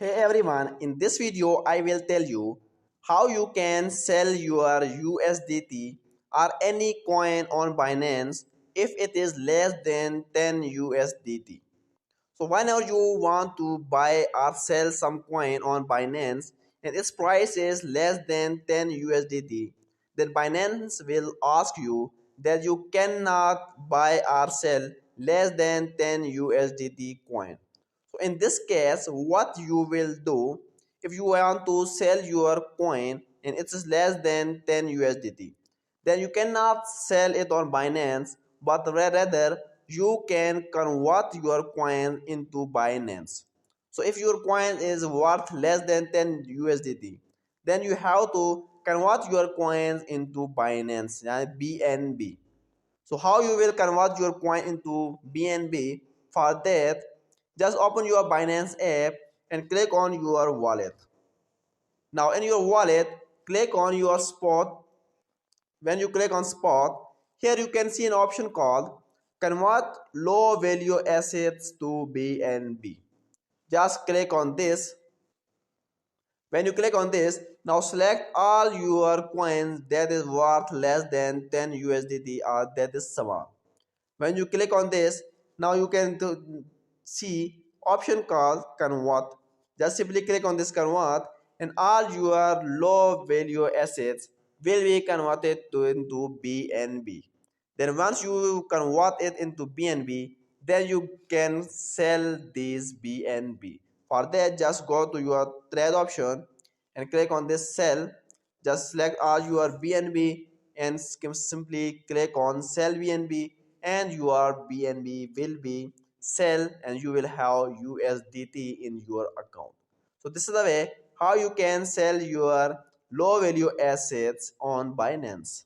Hey everyone, in this video I will tell you how you can sell your USDT or any coin on Binance if it is less than 10 USDT. So whenever you want to buy or sell some coin on Binance and its price is less than 10 USDT, then Binance will ask you that you cannot buy or sell less than 10 USDT coin. So in this case, what you will do if you want to sell your coin and it is less than 10 USDT, then you cannot sell it on Binance, but rather you can convert your coin into Binance. So if your coin is worth less than 10 USDT, then you have to convert your coins into Binance, BNB. So how you will convert your coin into BNB? For that, just open your Binance app and click on your wallet. Now in your wallet, click on your spot. When you click on spot, here you can see an option called convert low value assets to BNB. Just click on this. When you click on this, now select all your coins that is worth less than 10 USDT or that is small. When you click on this, now you can see option called convert. Just simply click on this convert and all your low value assets will be converted into BNB. Then once you convert it into BNB, then you can sell these BNB. For that, just go to your trade option and click on this sell. Just select all your BNB and simply click on sell BNB, and your BNB will be sell and you will have USDT in your account. So this is the way how you can sell your low value assets on Binance.